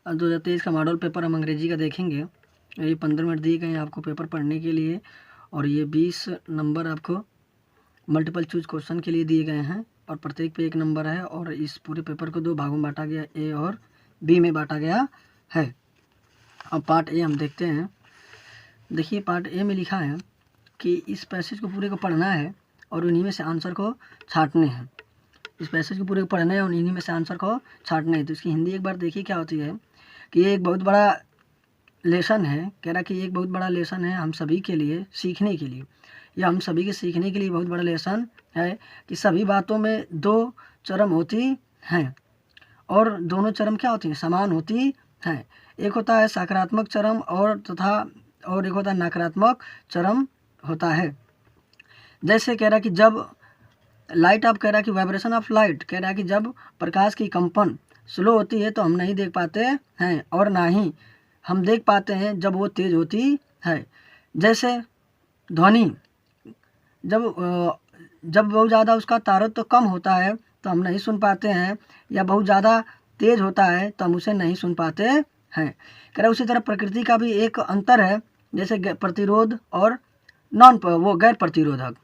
2023 का model paper हम अंग्रेजी का देखेंगे। ये 15 मिनट दिए गए हैं आपको पेपर पढ़ने के लिए और ये 20 नंबर आपको मल्टीपल चूज क्वेश्चन के लिए दिए गए हैं और प्रत्येक पे 1 नंबर है और इस पूरे पेपर को 2 भागों में बांटा गया, ए और बी में बांटा गया है। अब पार्ट ए हम देखते हैं। देखिए पार्ट ए में लिखा है कि इस पैसेज को पूरे को पढ़ना है और उन्हीं में से आंसर को छांटने हैं। इस पैसेज को पूरे को पढ़ना है और इन्हीं में से आंसर को छांटना है। तो इसकी हिंदी एक बार देखिए क्या होती है कि ये एक बहुत बड़ा लेसन है। कह रहा कि एक बहुत बड़ा लेसन है हम सभी के लिए सीखने के लिए, या हम सभी के सीखने के लिए बहुत बड़ा लेसन है कि सभी बातों में 2 चरम होती हैं और दोनों चरम क्या होती हैं, समान होती हैं। एक होता है सकारात्मक चरम और एक होता है नकारात्मक चरम होता है। जैसे कह रहा कि जब लाइट ऑफ, कह रहा कि वाइब्रेशन ऑफ लाइट, कह रहा कि जब प्रकाश की कंपन स्लो होती है तो हम नहीं देख पाते हैं और ना ही हम देख पाते हैं जब वो तेज होती है। जैसे ध्वनि जब बहुत ज़्यादा उसका तारतम्य तो कम होता है तो हम नहीं सुन पाते हैं, या बहुत ज़्यादा तेज होता है तो हम उसे नहीं सुन पाते हैं। कह रहा उसी तरह प्रकृति का भी एक अंतर है, जैसे प्रतिरोध और गैर प्रतिरोधक।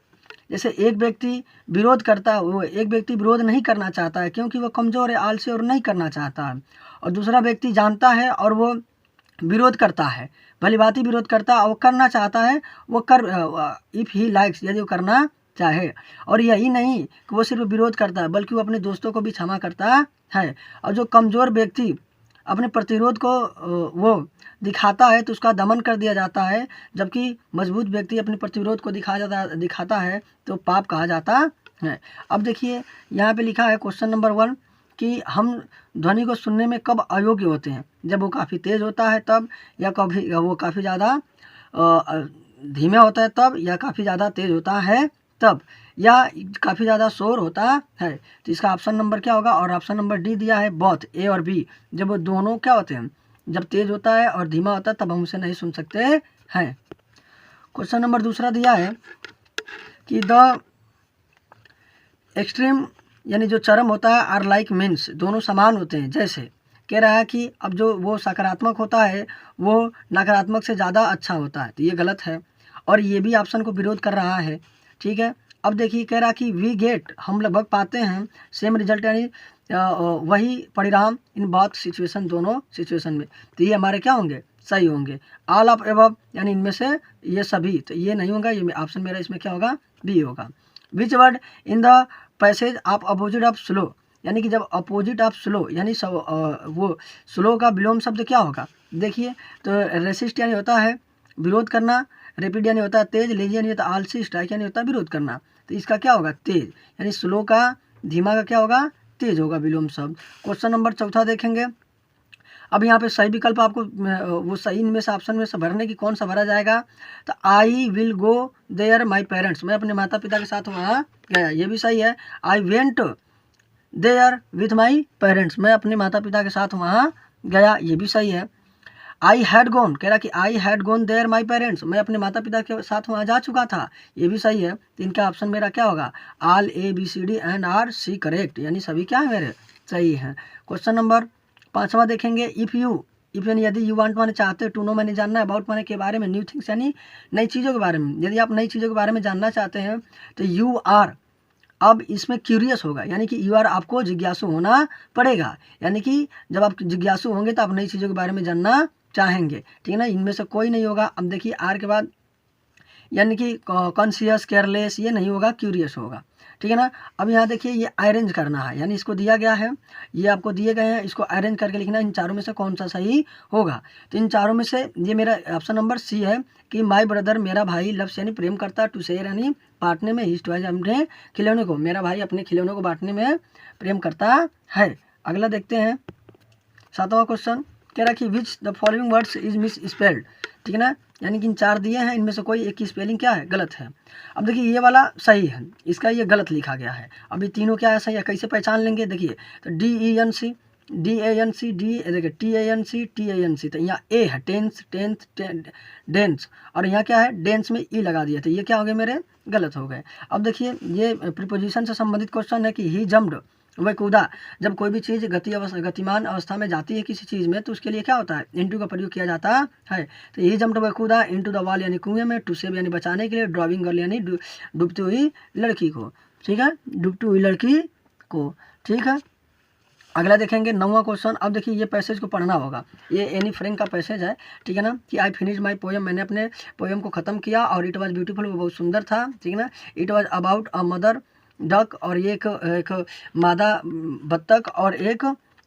जैसे एक व्यक्ति विरोध करता है, वो एक व्यक्ति विरोध नहीं करना चाहता है क्योंकि वो कमज़ोर है, आलसी और नहीं करना चाहता है, और दूसरा व्यक्ति जानता है और वो विरोध करता है, भली भांति विरोध करता है और करना चाहता है, वो इफ़ ही लाइक्स, यदि वो करना चाहे। और यही नहीं कि वो सिर्फ विरोध करता है बल्कि वो अपने दोस्तों को भी क्षमा करता है। और जो कमज़ोर व्यक्ति अपने प्रतिरोध को वो दिखाता है तो उसका दमन कर दिया जाता है, जबकि मजबूत व्यक्ति अपने प्रतिरोध को दिखाता है तो पाप कहा जाता है। अब देखिए यहाँ पे लिखा है क्वेश्चन नंबर 1 कि हम ध्वनि को सुनने में कब अयोग्य होते हैं, जब वो काफ़ी तेज़ होता है तब, या कभी वो काफ़ी ज़्यादा धीमा होता है तब, या काफ़ी ज़्यादा तेज़ होता है तब, या काफ़ी ज़्यादा शोर होता है। तो इसका ऑप्शन नंबर क्या होगा, और ऑप्शन नंबर डी दिया है बोथ, ए और बी। जब वो दोनों क्या होते हैं, जब तेज़ होता है और धीमा होता है तब हम उसे नहीं सुन सकते हैं। क्वेश्चन नंबर 2 दिया है कि द एक्सट्रीम, यानी जो चरम होता है, आर लाइक मीन्स, दोनों समान होते हैं। जैसे कह रहा है कि अब जो वो सकारात्मक होता है वो नकारात्मक से ज़्यादा अच्छा होता है, तो ये गलत है और ये भी ऑप्शन को विरोध कर रहा है। ठीक है, अब देखिए कह रहा कि वी गेट, हम लगभग पाते हैं सेम रिजल्ट, यानी वही परिणाम इन बोथ सिचुएशन, दोनों सिचुएशन में, तो ये हमारे क्या होंगे, सही होंगे। ऑल ऑफ एबव, यानी इनमें से ये सभी, तो ये नहीं होगा, ये ऑप्शन मेरा इसमें क्या होगा, बी होगा। Which word in the passage of opposite of slow, यानी कि जब अपोजिट ऑफ स्लो, यानी वो स्लो का विलोम शब्द क्या होगा, देखिए तो रेसिस्ट यानी होता है विरोध करना, रेपिड यानी होता है तेज, लेजी यानी होता है आलसी, स्ट्राइक यानी होता है विरोध करना, तो इसका क्या होगा, तेज, यानी स्लो का धीमा का क्या होगा, तेज होगा विलोम शब्द। क्वेश्चन नंबर 4 देखेंगे। अब यहाँ पे सही विकल्प आपको वो सही इनमें से ऑप्शन में से भरने की, कौन सा भरा जाएगा, तो I will go there my parents, मैं अपने माता पिता के साथ वहाँ गया, ये भी सही है। I went there with my parents, मैं अपने माता पिता के साथ वहाँ गया, ये भी सही है। आई हैड गॉन, कह रहा कि I had gone there my parents, मैं अपने माता पिता के साथ वहाँ जा चुका था, ये भी सही है। तो इनका ऑप्शन मेरा क्या होगा, all A B C D and R C correct, यानी सभी क्या है मेरे सही हैं। क्वेश्चन नंबर 5 देखेंगे। इफ़ यानी यदि यू वांट, माने चाहते, टू नो मैंने जानना है, अबाउट माने के बारे में, न्यू थिंग्स यानी नई चीज़ों के बारे में, यदि आप नई चीज़ों के बारे में जानना चाहते हैं तो यू आर, अब इसमें क्यूरियस होगा, यानी कि यू आर, आपको जिज्ञासु होना पड़ेगा, यानी कि जब आप जिज्ञासु होंगे तो आप नई चीज़ों के बारे में जानना चाहेंगे, ठीक है ना, इनमें से कोई नहीं होगा। अब देखिए आर के बाद यानी कि कॉन्शियस, केयरलेस, ये नहीं होगा, क्यूरियस होगा, ठीक है ना। अब यहाँ देखिए ये अरेंज करना है, यानी इसको दिया गया है, ये आपको दिए गए हैं, इसको अरेंज करके लिखना है, इन चारों में से कौन सा सही होगा। तो इन चारों में से ये मेरा ऑप्शन नंबर सी है कि माई ब्रदर, मेरा भाई, लव्स यानी प्रेम करता, टू शेयर यानी बांटने में, हिस्ट वाइज अपने खिलौने को, मेरा भाई अपने खिलौने को बांटने में प्रेम करता है। अगला देखते हैं 7वां क्वेश्चन। कह रहा कि which the following words is miss spelled, ठीक है ना, यानी कि इन 4 दिए हैं, इनमें से कोई एक की स्पेलिंग क्या है, गलत है। अब देखिए ये वाला सही है, इसका ये गलत लिखा गया है। अभी तीनों क्या है सही है, कैसे पहचान लेंगे, देखिए तो DENC, DANC, देखिए TANC, तो यहाँ ए है, डेंस, और यहाँ क्या है, डेंस में ई लगा दिया, तो ये क्या हो गए मेरे, गलत हो गए। अब देखिए ये प्रीपोजिशन से संबंधित क्वेश्चन है कि ही जम्प्ड, वह कूदा, जब कोई भी चीज़ गतिमान अवस्था में जाती है किसी चीज़ में तो उसके लिए क्या होता है, इनटू का प्रयोग किया जाता है। तो ही जम्प्ड, वह कूदा, इनटू द वॉल यानी कुएं में, टू सेव यानी बचाने के लिए, ड्राइविंग गर्ल यानी डूबती हुई लड़की को। ठीक है, डूबती हुई लड़की को। ठीक है, अगला देखेंगे 9वां क्वेश्चन। अब देखिए ये पैसेज को पढ़ना होगा, ये एनी फ्रैंक का पैसेज है। ठीक है ना, कि आई फिनिश माई पोएम, मैंने अपने पोएम को ख़त्म किया, और इट वाज ब्यूटीफुल, वो बहुत सुंदर था। ठीक है ना, it was about a mother duck, और ये एक मादा बत्तख और एक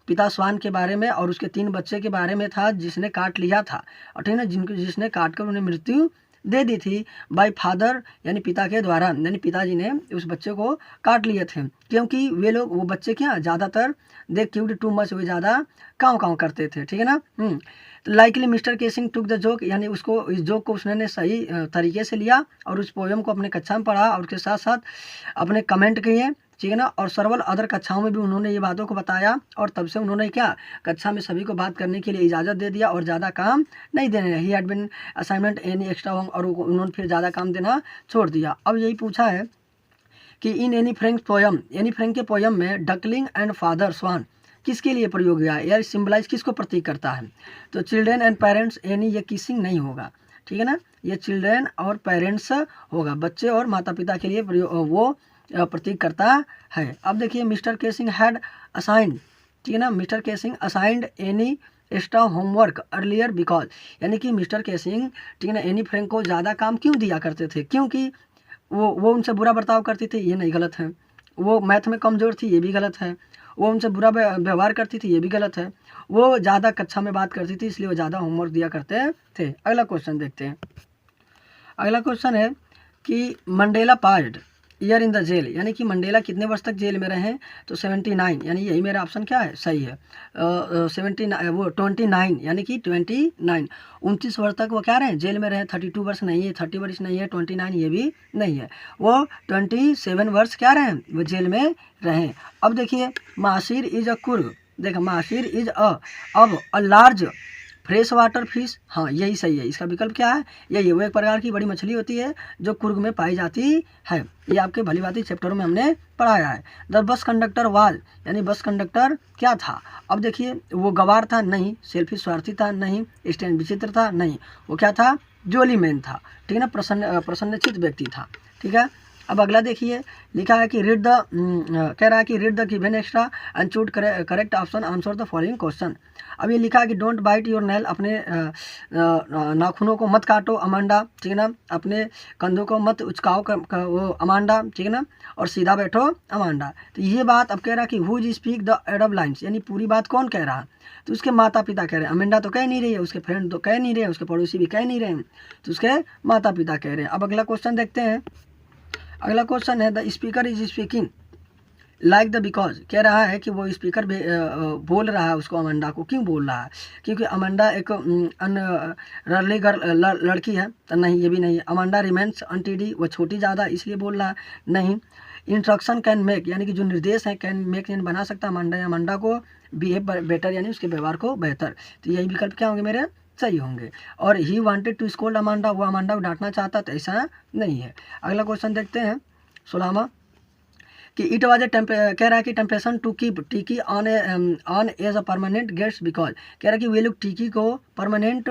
पिता स्वान के बारे में, और उसके 3 बच्चे के बारे में था जिसने काट लिया था, और ठीक है ना, जिसने काट कर उन्हें मृत्यु दे दी थी, बाय फादर यानी पिता के द्वारा, यानी पिताजी ने उस बच्चे को काट लिए थे, क्योंकि वो बच्चे क्या ज़्यादातर दे क्यूड टू मच, वे ज़्यादा काँव करते थे। ठीक है ना। Likely mister casing took the joke, यानी उसको इस जोक को उसने सही तरीके से लिया, और उस पोएम को अपने कक्षा में पढ़ा, और उसके साथ साथ अपने कमेंट किए। ठीक है ना, और सर्वल अदर कक्षाओं में भी उन्होंने ये बातों को बताया, और तब से उन्होंने क्या कक्षा में सभी को बात करने के लिए इजाज़त दे दिया, और ज़्यादा काम नहीं देने, he had been assignment any extra home, और उन्होंने फिर ज़्यादा काम देना छोड़ दिया। अब यही पूछा है कि in Anne Frank poem, Anne Frank के पोयम में डकलिंग एंड फादर स्वान किसके लिए प्रयोग हुआ है, या सिंबलाइज किसको प्रतीक करता है। तो चिल्ड्रेन एंड पेरेंट्स, यानी ये किसिंग नहीं होगा। ठीक है ना, ये चिल्ड्रेन और पेरेंट्स होगा, बच्चे और माता पिता के लिए वो प्रतीक करता है। अब देखिए मिस्टर केसिंग हैड असाइंड, ठीक है ना, mister casing assigned any extra homework earlier because, यानी कि मिस्टर केसिंग, ठीक है ना, एनी फ्रैंक को ज़्यादा काम क्यों दिया करते थे, क्योंकि वो उनसे बुरा बर्ताव करती थी, ये नहीं, गलत है। वो मैथ में कमज़ोर थी, ये भी गलत है। वो उनसे बुरा व्यवहार करती थी, ये भी गलत है। वो ज़्यादा कक्षा में बात करती थी, इसलिए वो ज़्यादा होमवर्क दिया करते थे। अगला क्वेश्चन देखते हैं। अगला क्वेश्चन है कि Mandela passed year in the jail, यानी कि मंडेला कितने वर्ष तक जेल में रहे, तो 79, यानी यही मेरा ऑप्शन क्या है, सही है। 79, वो 29, यानी कि 29, 29 वर्ष तक वो क्या रहे, जेल में रहे। 32 वर्ष नहीं है, 30 वर्ष नहीं है, 29 ये भी नहीं है, वो 27 वर्ष क्या रहे, वो जेल में रहे। अब देखिए मासिर इज अ कुर्ग, देखो Maasir is a large fresh water fish, हाँ यही सही है, इसका विकल्प क्या है, यही है। वो एक प्रकार की बड़ी मछली होती है जो कुर्ग में पाई जाती है, ये आपके भली भांति चैप्टरों में हमने पढ़ाया है। द बस कंडक्टर वाज, यानी बस कंडक्टर क्या था। अब देखिए वो गवार था, नहीं। सेल्फी स्वार्थी था, नहीं। स्टैंड विचित्र था, नहीं। वो क्या था, जोली मैन था। ठीक है ना, प्रसन्नचित्त व्यक्ति था। ठीक है, अब अगला देखिए, लिखा है कि रीड द, कह रहा है कि read the given extra and choose correct option, answer the following question. अब ये लिखा है कि डोंट बाइट योर नेल, अपने नाखूनों को मत काटो अमांडा, ठीक है ना, अपने कंधों को मत उचकाओ वो अमांडा, ठीक है ना, और सीधा बैठो अमांडा। तो ये बात अब कह रहा है कि हुज स्पीक द एडब लाइन्स, यानी पूरी बात कौन कह रहा है, तो उसके माता पिता कह रहे हैं। अमांडा तो कह नहीं रही है, उसके फ्रेंड तो कह नहीं रहे हैं, उसके पड़ोसी भी कह नहीं रहे हैं, तो उसके माता पिता कह रहे हैं। अब अगला क्वेश्चन देखते हैं। अगला क्वेश्चन है the speaker is speaking like the because, कह रहा है कि वो स्पीकर बोल रहा है उसको, अमांडा को क्यों बोल रहा है, क्योंकि अमांडा एक रर्ली गर्ल लड़की है, तो नहीं, ये भी नहीं है। अमांडा रिमेंस अनटीडी, वो छोटी ज़्यादा इसलिए बोल रहा है, नहीं। इंस्ट्रक्शन कैन मेक, यानी कि जो निर्देश है, कैन मेक यानी बना सकता है अमांडा या अमांडा को बिहेव बेटर, यानी उसके व्यवहार को बेहतर। तो यही विकल्प क्या होंगे मेरे, सही होंगे। और he wanted to scold Amanda, वो अमांडा को डांटना चाहता, तो ऐसा नहीं है। अगला क्वेश्चन देखते हैं 16वां, कि इट वाज ए कह रहा है कि temptation to keep Tiki on as a permanent guest because, कह रहा है कि वे लोग टिकी को परमानेंट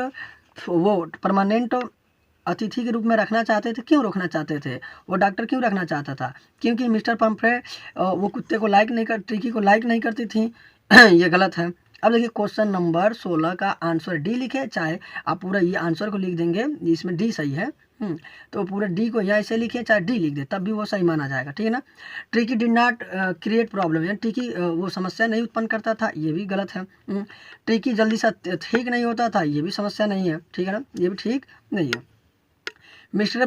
अतिथि के रूप में रखना चाहते थे। क्यों रखना चाहते थे, वो डॉक्टर क्यों रखना चाहता था, क्योंकि मिस्टर पंफ्रे वो कुत्ते को लाइक नहीं कर, टिकी को लाइक नहीं करती थी। ये गलत है। अब देखिए क्वेश्चन नंबर 16 का आंसर डी लिखे, चाहे आप पूरा ये आंसर को लिख देंगे, इसमें डी सही है, तो पूरे डी को यहाँ ऐसे लिखे, चाहे डी लिख दे, तब भी वो सही माना जाएगा। ठीक है ना। Tricky did not create problem, यानी ट्रिकी वो समस्या नहीं उत्पन्न करता था, ये भी गलत है। ट्रिकी जल्दी से ठीक नहीं होता था, ये भी समस्या नहीं है। ठीक है ना, ये भी ठीक नहीं है। Mr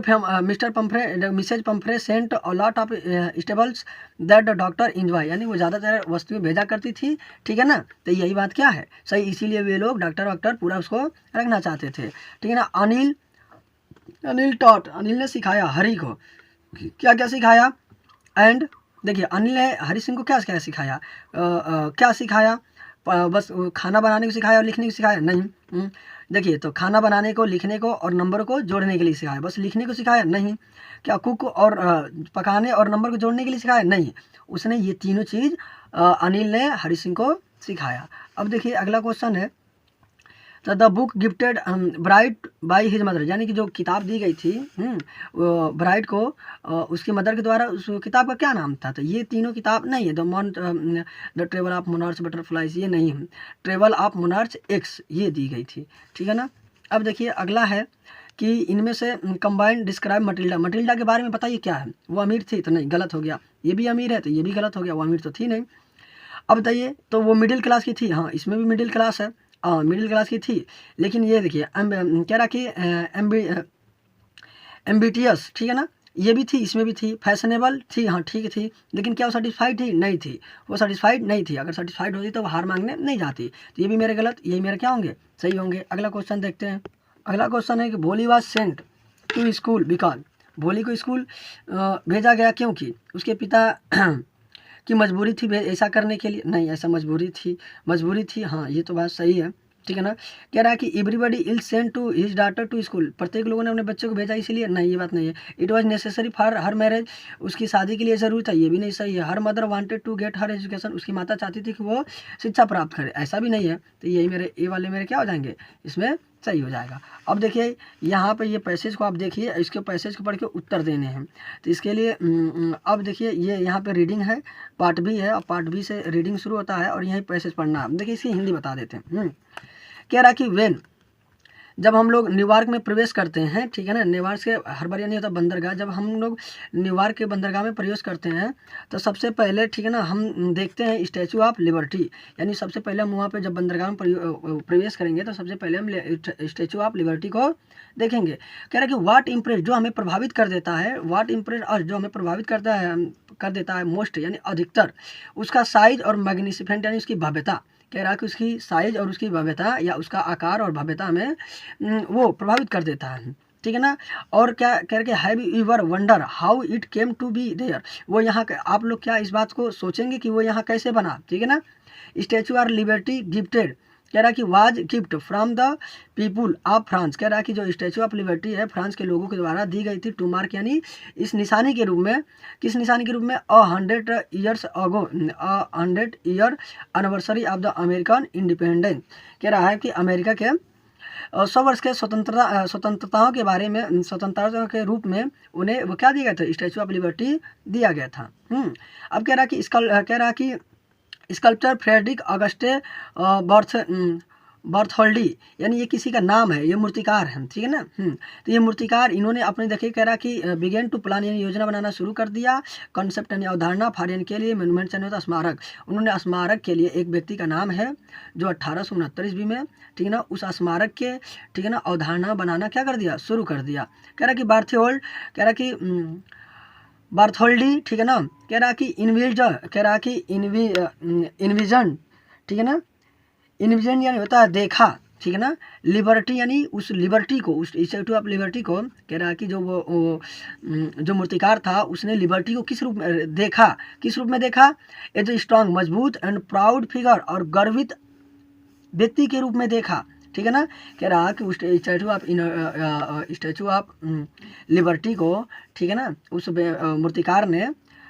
Pumphrey Mrs Pumphrey sent a lot of stables that the doctor enjoy, यानी वो ज़्यादातर वस्तुएं भेजा करती थी। ठीक है ना, तो यही बात क्या है, सही, इसीलिए वे लोग डॉक्टर पूरा उसको रखना चाहते थे। ठीक है ना। अनिल टॉट, अनिल ने सिखाया हरी को क्या क्या सिखाया, एंड देखिए अनिल ने हरी सिंह को क्या क्या सिखाया, क्या सिखाया, बस खाना बनाने को सिखाया और लिखने को सिखाया? नहीं। देखिए, तो खाना बनाने को, लिखने को और नंबर को जोड़ने के लिए सिखाया। बस लिखने को सिखाया? नहीं। क्या कुक और पकाने और नंबर को जोड़ने के लिए सिखाया? नहीं। उसने ये तीनों चीज़ अनिल ने हरि सिंह को सिखाया। अब देखिए अगला क्वेश्चन है, तो the book gifted bright by his mother, यानी कि जो किताब दी गई थी ब्राइट को उसकी मदर के द्वारा, उस किताब का क्या नाम था? तो ये तीनों किताब नहीं है। The travel of monarch butterflies, ये नहीं है। ट्रेवल ऑफ मोनार्च एक्स ये दी गई थी, ठीक है ना। अब देखिए अगला है कि इनमें से कंबाइंड डिस्क्राइब मटिल्डा। मटिल्डा के बारे में बताइए क्या है? वो अमीर थी? तो नहीं, गलत हो गया। ये भी अमीर है? तो ये भी गलत हो गया, वो अमीर तो थी नहीं। अब बताइए, तो वो मिडिल क्लास की थी? हाँ, इसमें भी मिडिल क्लास है, मिडिल क्लास की थी। लेकिन ये देखिए कह रहा कि एम्बिटियस, ठीक है ना, ये भी थी, इसमें भी थी। फैशनेबल थी, हाँ ठीक थी। लेकिन क्या वो सेटिस्फाइड थी? नहीं थी, वो सेटिस्फाइड नहीं थी। अगर सेटिस्फाइड होती तो वो हार मांगने नहीं जाती। तो ये भी मेरे गलत, यही मेरे क्या होंगे? सही होंगे। अगला क्वेश्चन देखते हैं। अगला क्वेश्चन है कि Bholi was sent to school because, Bholi को स्कूल भेजा गया क्योंकि उसके पिता की मजबूरी थी ऐसा करने के लिए? नहीं, ऐसा मजबूरी थी, हाँ ये तो बात सही है, ठीक है ना। कह रहा है कि everybody ill sent to his daughter to school, प्रत्येक लोगों ने अपने बच्चे को भेजा इसलिए? नहीं, ये बात नहीं है। It was necessary for her marriage, उसकी शादी के लिए ज़रूरी था? ये भी नहीं सही है। Her mother wanted to get her education, उसकी माता चाहती थी कि वो शिक्षा प्राप्त करे, ऐसा भी नहीं है। तो यही मेरे ये वाले मेरे क्या हो जाएंगे? इसमें सही हो जाएगा। अब देखिए यहाँ पे ये पैसेज को आप देखिए, इसके पैसेज को पढ़ के उत्तर देने हैं। तो इसके लिए अब देखिए ये यहाँ पे रीडिंग है, पार्ट बी है, और पार्ट बी से रीडिंग शुरू होता है और यही पैसेज पढ़ना है। देखिए इसकी हिंदी बता देते हैं। कह रहा कि वेन, जब हम लोग न्यूयॉर्क में प्रवेश करते हैं, ठीक है ना, न्यूयॉर्क से हर बार नहीं होता बंदरगाह, जब हम लोग न्यूयॉर्क के बंदरगाह में प्रवेश करते हैं तो सबसे पहले, ठीक है ना, हम देखते हैं स्टैचू ऑफ लिबर्टी। यानी सबसे पहले हम वहाँ पे जब बंदरगाह में प्रवेश करेंगे तो सबसे पहले हम स्टैचू ऑफ लिबर्टी को देखेंगे। कह रहा है कि व्हाट इम्प्रेस, जो हमें प्रभावित कर देता है, व्हाट इम्प्रेस और जो हमें प्रभावित कर देता है मोस्ट, यानी अधिकतर, उसका साइज और मैग्निफिसेंट, यानी उसकी भव्यता। कह रहा है कि उसकी साइज और उसकी भव्यता, या उसका आकार और भव्यता में वो प्रभावित कर देता है, ठीक है ना। और क्या कह रहे, have you ever wonder how it came to be there, वो यहाँ आप लोग क्या इस बात को सोचेंगे कि वो यहाँ कैसे बना, ठीक है ना। स्टैचू ऑफ लिबर्टी गिफ्टेड, कह रहा है कि was gift from the people of France. कह रहा है कि जो स्टैचू ऑफ लिबर्टी है फ्रांस के लोगों के द्वारा दी गई थी टू मार्क, यानी इस निशानी के रूप में, किस निशानी के रूप में? 100 years ago, 100 year anniversary of the American independence. कह रहा है कि अमेरिका के 100 वर्ष के स्वतंत्रताओं के बारे में, स्वतंत्रता के रूप में उन्हें वो क्या दिया गया था? स्टैचू ऑफ लिबर्टी दिया गया था। अब कह रहा कि कह रहा कि स्कल्पचर फ्रेडरिक ऑगस्टे बर्थोल्डी, यानी ये किसी का नाम है, ये मूर्तिकार है, ठीक है ना। तो ये मूर्तिकार, इन्होंने अपने देखिए कह रहा कि बिगेन टू प्लान, यानी योजना बनाना शुरू कर दिया। कॉन्सेप्ट यानी अवधारणा, फॉर के लिए, मोन्यूमेंट यानी होता स्मारक, उन्होंने स्मारक के लिए एक व्यक्ति का नाम है जो 1869 ईस्वी में, ठीक है ना, उस स्मारक के, ठीक है ना, अवधारणा बनाना क्या कर दिया? शुरू कर दिया। कह रहा कि बार्थोल्ड, कह रहा कि बार्थोल्डी, ठीक है ना, कह रहा कि कह रहा कि इन्विजन, ठीक है ना, इन्विजन यानी होता है देखा, ठीक है ना। लिबर्टी यानी उस लिबर्टी को, उस स्टैचू ऑफ लिबर्टी को, कह रहा है कि जो जो मूर्तिकार था उसने लिबर्टी को किस रूप में देखा? किस रूप में देखा? एज ए स्ट्रांग, मजबूत एंड प्राउड फिगर, और गर्वित व्यक्ति के रूप में देखा, ठीक है ना। कह रहा कि उस स्टैचू ऑफ लिबर्टी को, ठीक है ना, उस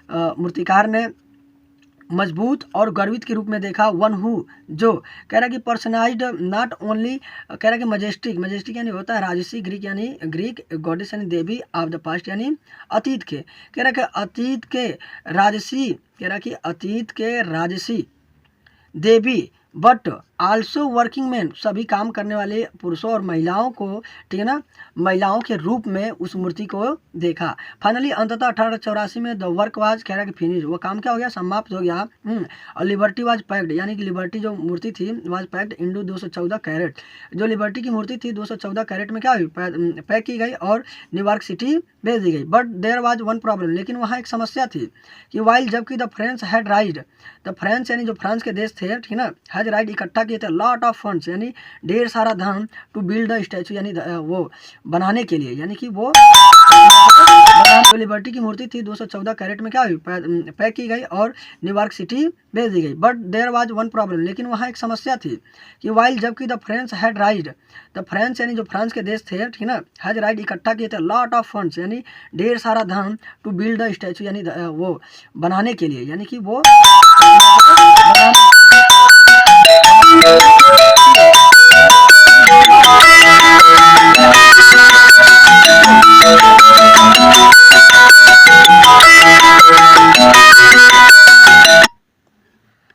मूर्तिकार ने मजबूत और गर्वित के रूप में देखा। वन हु, जो कह रहा कि पर्सनाइज्ड नॉट ओनली, कह रहा कि मजेस्टिक यानी होता है राजसी, ग्रीक गॉडेस यानी देवी ऑफ द पास्ट, यानी अतीत के, कह रहा कि अतीत के राजसी, कह रहा कि अतीत के राजसी देवी, बट आल्सो वर्किंग मैन, सभी काम करने वाले पुरुषों और महिलाओं को, ठीक है ना, महिलाओं के रूप में उस मूर्ति को देखा। फाइनली अंततः 1884 में द वर्क वाज, कह रहा कि फिनिश, वो काम क्या हो गया? समाप्त हो गया। और लिबर्टी वाज पैक्ड, यानी कि लिबर्टी जो मूर्ति थी वाज पैक्ड इनटू 214 कैरेट, जो लिबर्टी की मूर्ति थी 214 कैरेट में क्या हुई? पैक की गई और न्यूयॉर्क सिटी भेज दी गई। But there was one problem, लेकिन वहाँ एक समस्या थी कि वाइल, जबकि the French had raised, the French यानी जो फ्रांस के देश थे, ठीक है ना, हैज राइड, इकट्ठा किए थे लॉट ऑफ फंड्स, यानी ढेर सारा धन, टू बिल्ड द स्टैचू, यानी वो बनाने के लिए, यानी कि वो जो लिबर्टी की मूर्ति थी 214 कैरेट में क्या हुई, पैक की गई और न्यूयॉर्क सिटी भेज दी गई। But there was one problem, लेकिन वहाँ एक समस्या थी कि वाइल जबकि the French had raised, the French यानी जो फ्रांस के देश थे, ठीक ना, हैज राइड इकट्ठा किए थे लॉट ऑफ फंड्स यानी ढेर सारा धन टू बिल्ड द स्टैचू यानी वो बनाने के लिए, यानी कि वो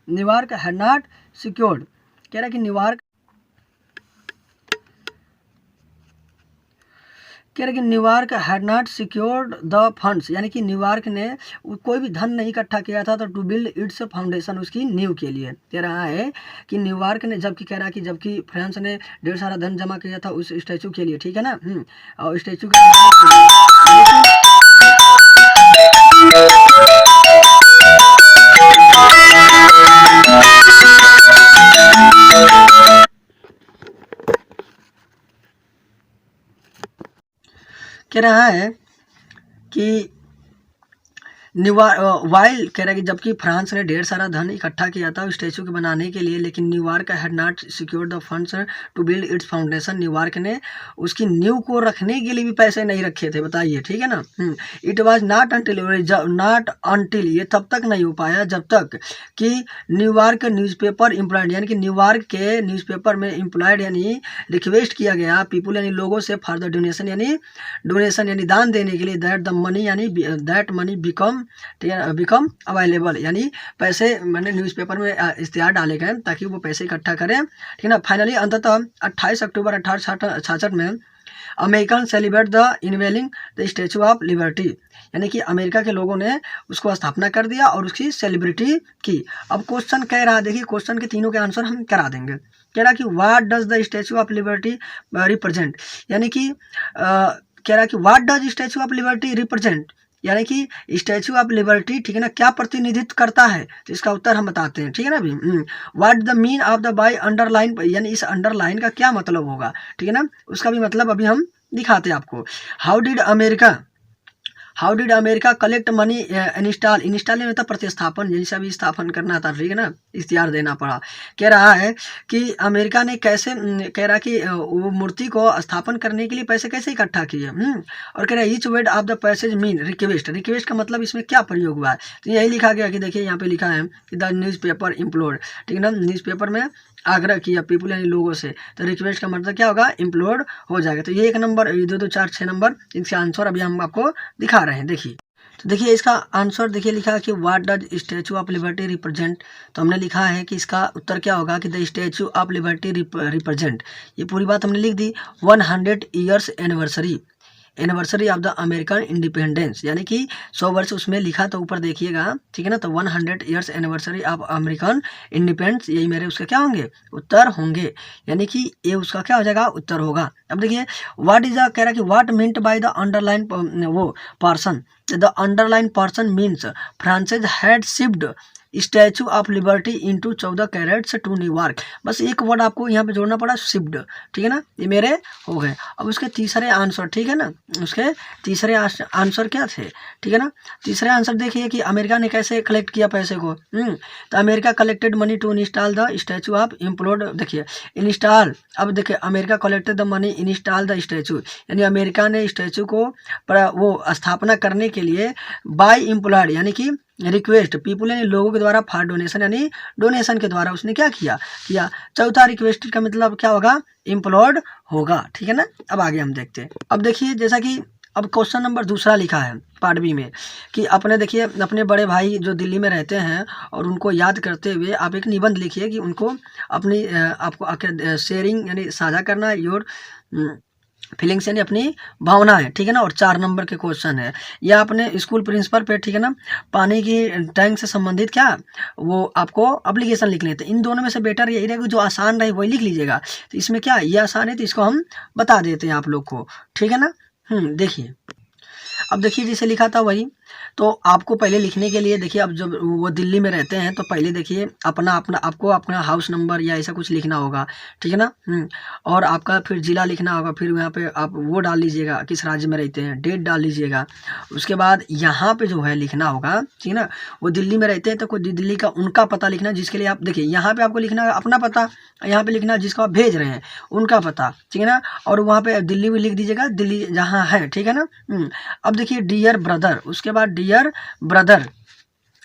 न्यूयॉर्क हैड नॉट सिक्योर्ड, कह रहा है कि New York had not secured the funds, यानी कि न्यूयॉर्क ने कोई भी धन नहीं इकट्ठा किया था तो टू बिल्ड इट्स फाउंडेशन, उसकी नींव के लिए। कह रहा है कि न्यूयॉर्क ने, जबकि कह रहा है कि जबकि फ्रांस ने ढेर सारा धन जमा किया था उस स्टैचू के लिए, ठीक है ना, और स्टैचू के कह रहा है कि वाइल, कह रहा है कि जबकि फ्रांस ने ढेर सारा धन इकट्ठा किया था स्टैचू के बनाने के लिए, लेकिन New York had not secure the funds to build its foundation, New York ने उसकी नींव को रखने के लिए भी पैसे नहीं रखे थे, बताइए, ठीक है ना। इट वाज नॉट अंटिल, ये तब तक नहीं हो पाया जब तक कि न्यूयॉर्क न्यूज़पेपर एम्प्लॉयड, यानी कि न्यूयॉर्क के न्यूज़पेपर में एम्प्लॉयड यानी रिक्वेस्ट किया गया पीपुल यानी लोगों से फॉर द डोनेशन यानी दान देने के लिए, दैट मनी बिकम अवेलेबल, यानी पैसे मैंने न्यूज़पेपर में इश्तिहार डाले गए ताकि वो पैसे इकट्ठा करें, ठीक है ना। फाइनली अंततः 28 अक्टूबर 1866 में American celebrate the unveiling the statue of Liberty, यानी कि अमेरिका के लोगों ने उसको स्थापना कर दिया और उसकी सेलिब्रिटी की। अब क्वेश्चन कह रहा है, देखिए क्वेश्चन के तीनों के आंसर हम करा देंगे। कह रहा कि what does the statue of liberty represent, यानी कि कह रहा कि what does statue of liberty represent, यानी कि स्टैचू ऑफ लिबर्टी, ठीक है ना, क्या प्रतिनिधित्व करता है, तो इसका उत्तर हम बताते हैं, ठीक है ना। अभी what the mean of the by underline, यानी इस अंडरलाइन का क्या मतलब होगा, ठीक है ना, उसका भी मतलब अभी हम दिखाते हैं आपको। How did America collect money install में मतलब प्रतिस्थापन, जैसे अभी स्थापन करना था, ठीक है ना, इख्तियार देना पड़ा। कह रहा है कि अमेरिका ने कैसे, कह रहा कि वो मूर्ति को स्थापन करने के लिए पैसे कैसे इकट्ठा किए। और कह रहा है each word of the passage mean request का मतलब इसमें क्या प्रयोग हुआ है, तो यही लिखा गया कि देखिए यहाँ पे लिखा है कि द न्यूज़पेपर इम्प्लोर्ड, ठीक है ना, न्यूज़पेपर में आग्रह किया पीपुल यानी लोगों से, तो रिक्वेस्ट का मतलब क्या होगा, इम्प्लोर्ड हो जाएगा। तो ये 1 नंबर, 2 4 6 नंबर इसके आंसर अभी हम आपको दिखा रहे हैं। देखिए, तो देखिए इसका आंसर देखिए लिखा है कि what does statue of liberty represent, तो हमने लिखा है कि इसका उत्तर क्या होगा कि the statue of liberty represent, ये पूरी बात हमने लिख दी। 100 years anniversary of the American independence, यानी कि 100 वर्ष उसमें लिखा, तो ऊपर देखिएगा, ठीक है ना, तो 100 years anniversary of American independence, यही मेरे उसके क्या होंगे, उत्तर होंगे, यानी कि ये उसका क्या हो जाएगा, उत्तर होगा। अब देखिए व्हाट इज कह रहा है कि what meant by the underline वो person, the underline person means Francis had shipped Statue of Liberty into 14 crates to New York, बस एक वर्ड आपको यहाँ पे जोड़ना पड़ा, शिफ्ड, ठीक है ना, ये मेरे हो गए। अब उसके तीसरे आंसर, ठीक है ना, उसके तीसरे आंसर क्या थे, ठीक है ना, तीसरे आंसर देखिए कि अमेरिका ने कैसे कलेक्ट किया पैसे को। तो America collected money to install the statue of implored, देखिए इंस्टॉल, अब देखिए America collected the money install the statue, यानी अमेरिका ने स्टैचू को वो स्थापना करने के लिए बाय इम्प्लॉयड, यानी कि रिक्वेस्ट पीपुल यानी लोगों के द्वारा फॉर डोनेशन, यानी डोनेशन के द्वारा उसने क्या किया। चौथा रिक्वेस्ट का मतलब क्या होगा, इम्प्लॉयड होगा, ठीक है ना। अब आगे हम देखते हैं। अब देखिए जैसा कि अब क्वेश्चन नंबर दूसरा लिखा है पार्ट बी में कि अपने देखिए अपने बड़े भाई जो दिल्ली में रहते हैं और उनको याद करते हुए आप एक निबंध लिखिए कि उनको अपनी आपको शेयरिंग यानी साझा करना योर फीलिंग्स यानी अपनी भावना है, ठीक है ना। और 4 नंबर के क्वेश्चन है या अपने स्कूल प्रिंसिपल पे, ठीक है ना, पानी की टैंक से संबंधित क्या वो आपको एप्लीकेशन लिख लेते हैं। इन दोनों में से बेटर यही रहेगा जो आसान रहे वही लिख लीजिएगा। तो इसमें क्या ये आसान है तो इसको हम बता देते हैं आप लोग को, ठीक है ना। देखिए अब देखिए जैसे लिखा था वही तो आपको पहले लिखने के लिए देखिए, अब जब वो दिल्ली में रहते हैं तो पहले देखिए अपना अपना आपको अपना हाउस नंबर या ऐसा कुछ लिखना होगा, ठीक है ना। और आपका फिर ज़िला लिखना होगा, फिर यहाँ पे आप वो डाल लीजिएगा किस राज्य में रहते हैं, डेट डाल लीजिएगा। उसके बाद यहाँ पे जो है लिखना होगा, ठीक है ना। वो दिल्ली में रहते हैं तो कोई दिल्ली का उनका पता लिखना, जिसके लिए आप देखिए यहाँ पे आपको लिखना है अपना पता, यहाँ पे लिखना जिसको आप भेज रहे हैं उनका पता, ठीक है ना। और वहाँ पे दिल्ली में लिख दीजिएगा, दिल्ली जहाँ है, ठीक है ना। अब देखिए डियर ब्रदर, उसके बाद डियर ब्रदर,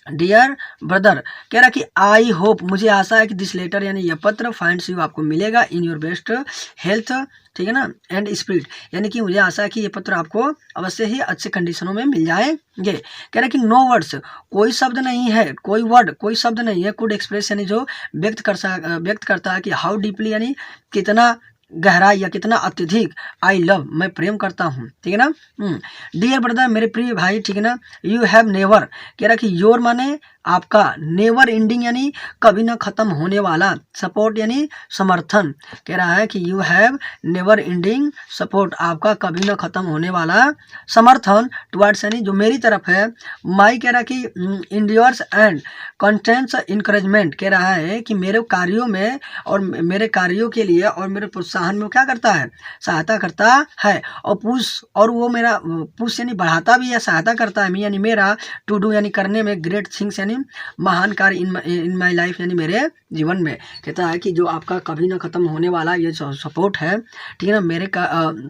डियर ब्रदर कह रहा कि आई होप, मुझे आशा है कि दिस लेटर यानी यह पत्र फाइंड्स यू, आपको मिलेगा इन योर बेस्ट हेल्थ, ठीक है ना, एंड स्पिरिट, यानी कि मुझे आशा है कि ये पत्र आपको अवश्य ही अच्छे कंडीशनों में मिल जाएंगे। कह रहा कि नो वर्ड्स, कोई शब्द नहीं है, कोई वर्ड कोई शब्द नहीं है, कुड एक्सप्रेस यानी जो व्यक्त करता है कि हाउ डीपली यानी कितना गहराई या कितना अत्यधिक आई लव, मैं प्रेम करता हूँ, ठीक है ना। डियर ब्रदर, मेरे प्रिय भाई, ठीक है ना। यू हैव नेवर, कह रहा कि योर माने आपका, नेवर एंडिंग यानी कभी ना खत्म होने वाला, सपोर्ट यानी समर्थन, कह रहा है कि you have never ending support, आपका कभी ना खत्म होने वाला समर्थन, टुवर्ड्स यानी जो मेरी तरफ है, माई कह रहा कि इंडियर्स एंड कंटेंट्स इंकरेजमेंट, कह रहा है कि मेरे कार्यों में और मेरे कार्यों के लिए और मेरे प्रोत्साहन में क्या करता है, सहायता करता है। और पुश, और वो मेरा पुश यानी बढ़ाता भी है, सहायता करता है, मी यानी मेरा, टू डू यानी करने में, ग्रेट थिंग्स यानी महान कार्य इन माई लाइफ यानी मेरे जीवन में। कहता है कि जो आपका कभी ना खत्म होने वाला ये सपोर्ट है, ठीक है ना,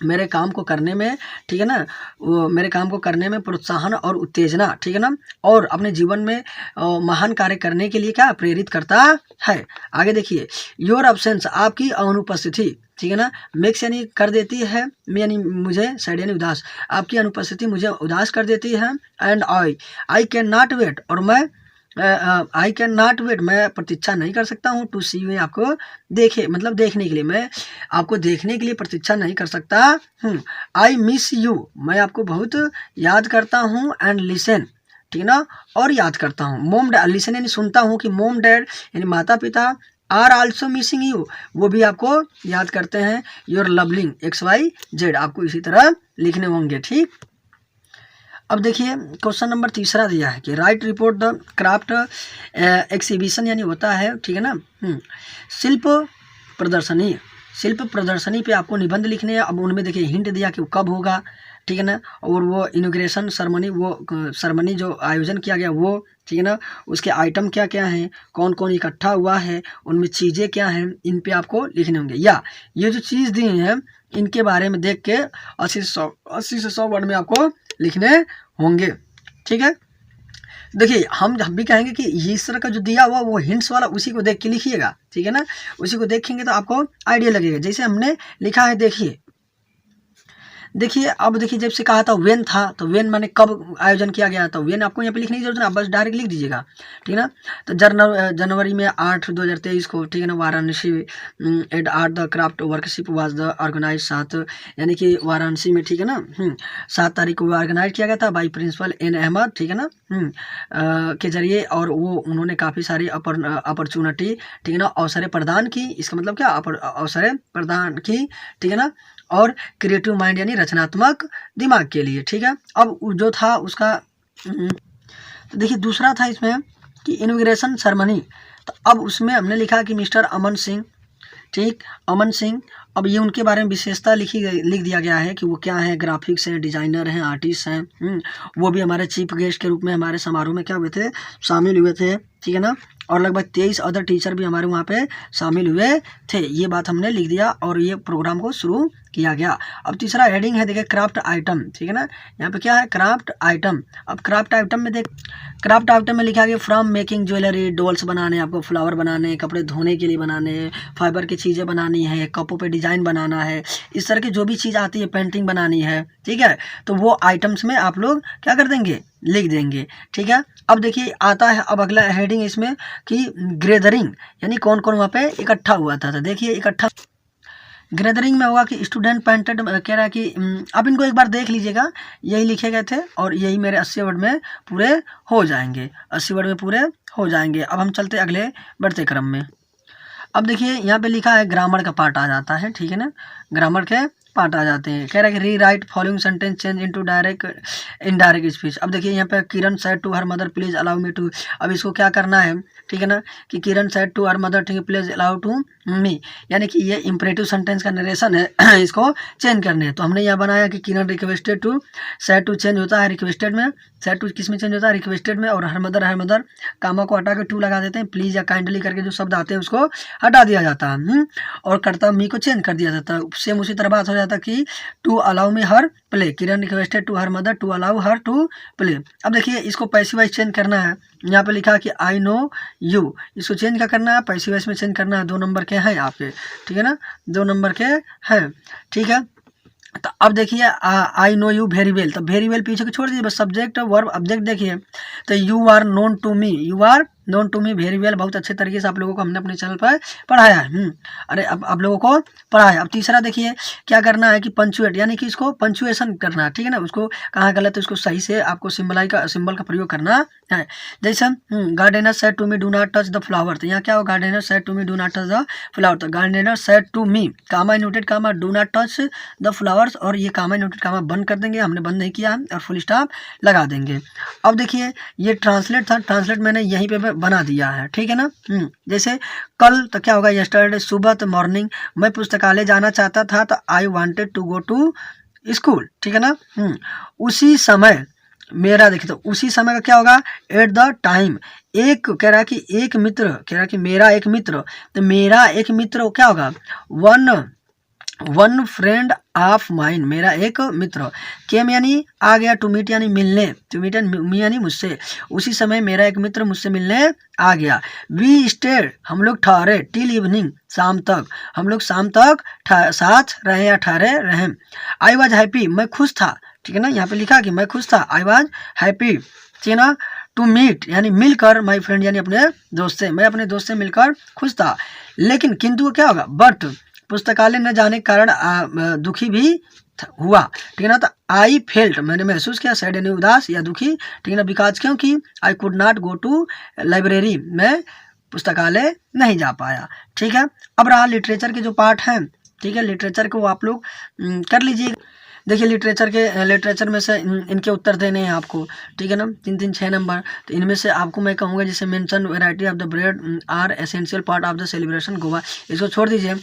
मेरे काम को करने में, ठीक है ना, वो मेरे काम को करने में प्रोत्साहन और उत्तेजना, ठीक है ना, और अपने जीवन में महान कार्य करने के लिए क्या प्रेरित करता है। आगे देखिए, योर अब्सेंस, आपकी अनुपस्थिति, ठीक है ना, मेक्स यानी कर देती है, यानी मुझे, सैड यानी उदास, आपकी अनुपस्थिति मुझे उदास कर देती है। And I can not wait, और मैं आई कैन नॉट वेट, मैं प्रतीक्षा नहीं कर सकता हूँ, टू सी यू, आपको देखे मतलब देखने के लिए, मैं आपको देखने के लिए प्रतीक्षा नहीं कर सकता हूँ। आई मिस यू, मैं आपको बहुत याद करता हूँ। एंड लिसन, ठीक है ना, और याद करता हूँ। मोम डैड, लिसन यानी सुनता हूँ, कि मोम डैड यानी माता पिता, आर आल्सो मिसिंग यू, वो भी आपको याद करते हैं। योर लवलिंग XYZ, आपको इसी तरह लिखने होंगे, ठीक। अब देखिए क्वेश्चन नंबर 3 दिया है कि right report the craft exhibition यानी होता है, ठीक है ना, शिल्प प्रदर्शनी, शिल्प प्रदर्शनी पे आपको निबंध लिखने हैं। अब उनमें देखिए हिंट दिया कि वो कब होगा, ठीक है ना, और वो इनॉग्रेशन सेरेमनी, वो सेरेमनी जो आयोजन किया गया वो, ठीक है ना, उसके आइटम क्या क्या हैं, कौन कौन इकट्ठा हुआ है, उनमें चीज़ें क्या हैं, इन पे आपको लिखने होंगे। या ये जो चीज़ दी हैं इनके बारे में देख के 80 से 100 वर्ड में आपको लिखने होंगे, ठीक है। देखिए हम जब भी कहेंगे कि इस तरह का जो दिया हुआ वो हिंट्स वाला, उसी को देख के लिखिएगा, ठीक है ना, उसी को देखेंगे तो आपको आइडिया लगेगा। जैसे हमने लिखा है, देखिए अब देखिए जब से कहा था वेन था, तो वेन माने कब आयोजन किया गया, तो वेन आपको यहाँ पे लिखने की जरूरत नहीं, आप बस डायरेक्ट लिख दीजिएगा, ठीक है ना। तो जनवरी में 8 2023 को, ठीक है ना, Varanasi at art the craft workshop was the organise, 7 यानी कि वाराणसी में, ठीक है ना, 7 तारीख को ऑर्गेनाइज किया गया था बाई प्रिंसिपल एन अहमद, ठीक है ना, के जरिए, और वो उन्होंने काफ़ी सारी अपॉर्चुनिटी, ठीक है ना, अवसरें प्रदान की। इसका मतलब क्या, अवसरें प्रदान की, ठीक है ना, और क्रिएटिव माइंड यानी रचनात्मक दिमाग के लिए, ठीक है। अब जो था उसका, तो देखिए दूसरा था इसमें कि इनॉग्रेशन सेरेमनी, तो अब उसमें हमने लिखा कि मिस्टर अमन सिंह, ठीक, अमन सिंह। अब ये उनके बारे में विशेषता लिख दिया गया है कि वो क्या है, ग्राफिक्स हैं, डिजाइनर हैं, आर्टिस्ट हैं, वो भी हमारे चीफ गेस्ट के रूप में हमारे समारोह में क्या हुए थे, शामिल हुए थे, ठीक है ना। और लगभग 23 अदर टीचर भी हमारे वहाँ पे शामिल हुए थे, ये बात हमने लिख दिया और ये प्रोग्राम को शुरू किया गया। अब तीसरा हेडिंग है, देखिए क्राफ्ट आइटम, ठीक है ना, यहाँ पे क्या है, क्राफ्ट आइटम। अब क्राफ्ट आइटम में क्राफ्ट आइटम में लिखा गया फ्रॉम मेकिंग ज्वेलरी, डॉल्स बनाने, आपको फ्लावर बनाने, कपड़े धोने के लिए बनाने, फाइबर की चीज़ें बनानी है, कपों पे डिजाइन बनाना है, इस तरह की जो भी चीज़ आती है, पेंटिंग बनानी है, ठीक है, तो वो आइटम्स में आप लोग क्या कर देंगे, लिख देंगे, ठीक है। अब देखिए आता है अब अगला हेडिंग इसमें कि गैदरिंग यानी कौन कौन वहाँ पे इकट्ठा हुआ था। तो देखिए इकट्ठा गैदरिंग में होगा कि स्टूडेंट पेंटेड, कह रहा है कि अब इनको एक बार देख लीजिएगा, यही लिखे गए थे और यही मेरे 80 वर्ड में पूरे हो जाएंगे, 80 वर्ड में पूरे हो जाएंगे। अब हम चलते अगले बढ़ते क्रम में। अब देखिए यहाँ पे लिखा है ग्रामर का पार्ट आ जाता है, ठीक है ना, ग्रामर के पार्ट आ जाते हैं। कह रहा है कि rewrite following sentence change into direct indirect speech. अब देखिए यहाँ पे Kiran said to her mother please allow me to. अब इसको क्या करना है, ठीक है ना, कि Kiran said to her mother, ठीक है, प्लीज अलाउ टू मी, यानी कि ये इंपरेटिव सेंटेंस का नरेशन है इसको चेंज करने हैं। तो हमने यहाँ बनाया कि Kiran requested to, said to change होता है रिक्वेस्टेड में, सेड टू किस में चेंज होता है, रिक्वेस्टेड में, और हर मदर कामा को हटा के टू लगा देते हैं, प्लीज या काइंडली करके जो शब्द आते हैं उसको हटा दिया जाता है। और करता मी को चेंज कर दिया जाता है। सेम उसी तरह बात हो जाता कि to allow me her play, Kiran requested to her mother to allow her to play. अब देखिए इसको पैसिव वाइज चेंज करना है। यहाँ पे लिखा है कि आई नो यू, इसको चेंज क्या करना है, पैसिव वाइज में चेंज करना है। 2 नंबर के हैं आपके, ठीक है ना, 2 नंबर के हैं, ठीक है। तो अब देखिए I know you very well, तो वेरी वेल पीछे को छोड़ दीजिए, बस सब्जेक्ट वर्ब ऑब्जेक्ट देखिए। तो you are known to me, you are known to me very well, बहुत अच्छे तरीके से आप लोगों को हमने अपने चैनल पर पढ़ाया है। अरे अब आप लोगों को पढ़ाया। अब तीसरा देखिए क्या करना है कि पंचुएट, यानी कि इसको पंचुएशन करना है, ठीक है ना, उसको कहाँ गलत है उसको सही से आपको सिंबल का प्रयोग करना है। जैसे gardener said to me do not touch the flower, तो यहाँ क्या हो, gardener said to me do not touch the flower, तो gardener said to me comma noted comma do not touch the flowers, और ये कामा नोटेड कामा बंद कर देंगे, हमने बंद नहीं किया, और फुल स्टॉप लगा देंगे। अब देखिए ये ट्रांसलेट था, ट्रांसलेट मैंने यहीं पे बना दिया है, ठीक है ना। जैसे कल तो क्या होगा, यस्टरडे सुबह तो मॉर्निंग, मैं पुस्तकालय जाना चाहता था तो I wanted to go to school, ठीक है ना। उसी समय मेरा, देखिए तो उसी समय का क्या होगा, एट द टाइम। एक कह रहा है कि एक मित्र, कह रहा है कि मेरा एक मित्र, तो मेरा एक मित्र क्या होगा, वन फ्रेंड ऑफ माइन, मेरा एक मित्र। केम यानी आ गया, टू मीट यानी मिलने, टू मीट यानी मुझसे, उसी समय मेरा एक मित्र मुझसे मिलने आ गया। वी स्टेड, हम लोग ठहरे, टिल इवनिंग, शाम तक, हम लोग शाम तक साथ रहे या ठहरे रहे। आई वॉज हैप्पी, मैं खुश था, ठीक है ना, यहाँ पे लिखा कि मैं खुश था, आई वॉज हैप्पी, ठीक है ना। टू मीट यानी मिलकर, माई फ्रेंड यानी अपने दोस्त से, मैं अपने दोस्त से मिलकर खुश था। लेकिन किंतु क्या होगा, बट पुस्तकालय न जाने के कारण दुखी भी हुआ, ठीक है ना। तो आई फेल्ट, मैंने महसूस किया, सैड यानी उदास या दुखी, ठीक है ना, बिकॉज क्योंकि I could not go to library, मैं पुस्तकालय नहीं जा पाया, ठीक है। अब रहा लिटरेचर के जो पार्ट हैं, ठीक है, लिटरेचर को आप लोग कर लीजिए। देखिए लिटरेचर में से इनके उत्तर देने हैं आपको, ठीक है ना, 3 6 नंबर। तो इनमें से आपको मैं कहूँगा जैसे mention variety of the bread are essential part of the celebration Goa, इसको छोड़ दीजिए।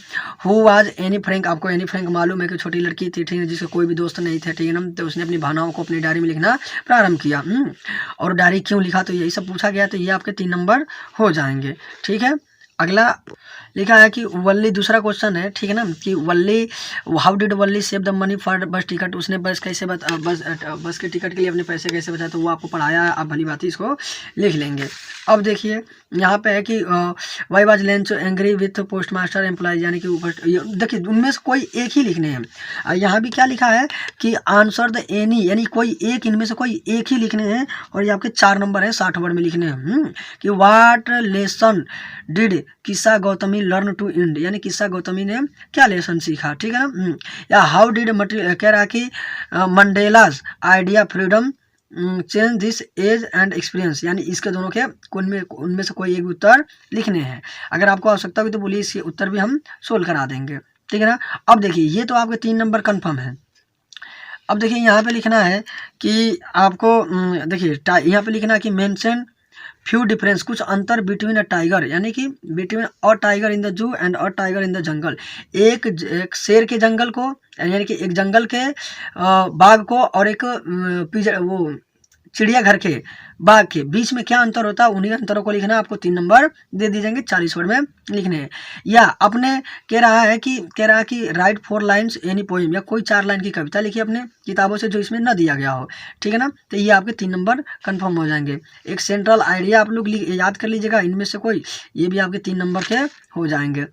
हु वाज एनी फ्रैंक, आपको एनी फ्रैंक मालूम है कि छोटी लड़की थी, ठीक है, जिसके कोई भी दोस्त नहीं थे, ठीक है ना, तो उसने अपनी भावनाओं को अपनी डायरी में लिखना प्रारंभ किया। और डायरी क्यों लिखा, तो यही सब पूछा गया, तो ये आपके 3 नंबर हो जाएंगे, ठीक है। अगला लिखा है कि वल्ली, दूसरा क्वेश्चन है, ठीक है ना, कि Valli, how did Valli save the money for bus ticket, उसने बस कैसे बस के टिकट के लिए अपने पैसे कैसे बचाए, तो वो आपको पढ़ाया है, आप भली बात ही इसको लिख लेंगे। अब देखिए यहाँ पे है कि why was Lencho angry with postmaster employ, यानी कि देखिए उनमें से कोई एक ही लिखने हैं। यहाँ भी क्या लिखा है कि आंसर द एनी, यानी कोई एक, इनमें से कोई एक ही लिखने हैं, और ये आपके 4 नंबर है, 60 वर्ड में लिखने हैं। कि वाट लेसन डिड किस्सा गौतमी लर्न टू इंड, यानी किस्सा गौतमी ने क्या लेसन सीखा, ठीक है ना। या हाउ डिड कह रहा कि Mandela's idea freedom change this age and experience, यानी इसके दोनों के उनमें से कोई एक उत्तर लिखने हैं। अगर आपको आवश्यकता हुई तो बोलिए, इसके उत्तर भी हम सोल्व करा देंगे, ठीक है ना। अब देखिए ये तो आपके 3 नंबर कन्फर्म है। अब देखिए यहाँ पे लिखना है कि आपको देखिए यहाँ पे लिखना है कि मेंशन फ्यू डिफरेंस, कुछ अंतर बिटवीन अ टाइगर, यानी कि between a tiger in the zoo and a tiger in the jungle, एक शेर के जंगल को, यानी कि एक जंगल के बाघ को, और एक वो चिड़ियाघर के बाघ के बीच में क्या अंतर होता है, उन्हीं अंतरों को लिखना है। आपको 3 नंबर दे दी जाएंगे, 40 वर्ड में लिखने हैं। या अपने कह रहा है कि राइट 4 लाइन्स एनी पोएम, या कोई 4 लाइन की कविता लिखिए अपने किताबों से जो इसमें न दिया गया हो, ठीक है ना। तो ये आपके 3 नंबर कंफर्म हो जाएंगे। एक सेंट्रल आइडिया आप लोग याद कर लीजिएगा, इनमें से कोई, ये भी आपके 3 नंबर के हो जाएंगे।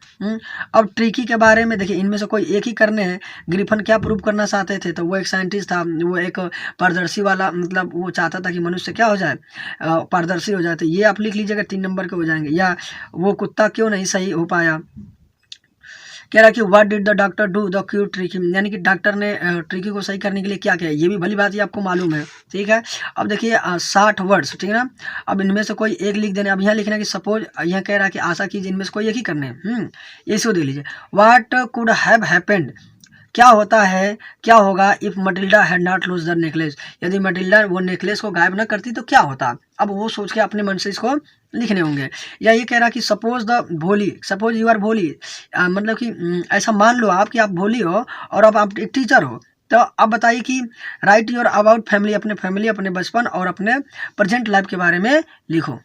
अब ट्रिकी के बारे में देखिए, इनमें से कोई एक ही करने हैं। ग्रिफन क्या प्रूव करना चाहते थे, तो वो एक साइंटिस्ट था, वो एक पारदर्शी वाला, मतलब वो चाहता था कि मनुष्य क्या हो जाए, पारदर्शी हो जाए, तो ये आप लिख लीजिएगा, 3 नंबर के हो जाएंगे। या वो कुत्ता क्यों नहीं सही हो पाया, कह रहा कि what did the doctor do the cure tricky, यानी कि डॉक्टर ने ट्रिकी को सही करने के लिए क्या किया, ये भी भली बात ही आपको मालूम है, ठीक है। अब देखिए 60 वर्ड्स, ठीक है ना। अब इनमें से कोई एक लिख देने। अब यहाँ लिखना कि सपोज, यहाँ कह रहा है कि आशा कीजिए इनमें से कोई एक ही करने, इसको देख लीजिए। व्हाट कुड हैव हैपेंड, क्या होता है, क्या होगा if Matilda had not lose the necklace, यदि मटिल्डा वो नेकलेस को गायब न करती तो क्या होता। अब वो सोच के अपने मन से इसको लिखने होंगे। या ये कह रहा कि सपोज द भोली, सपोज यू आर भोली, मतलब कि ऐसा मान लो आप कि आप भोली हो और अब आप एक टीचर हो। तो अब बताइए कि राइट योर अबाउट फैमिली, अपने फैमिली, अपने बचपन और अपने प्रेजेंट लाइफ के बारे में लिखो।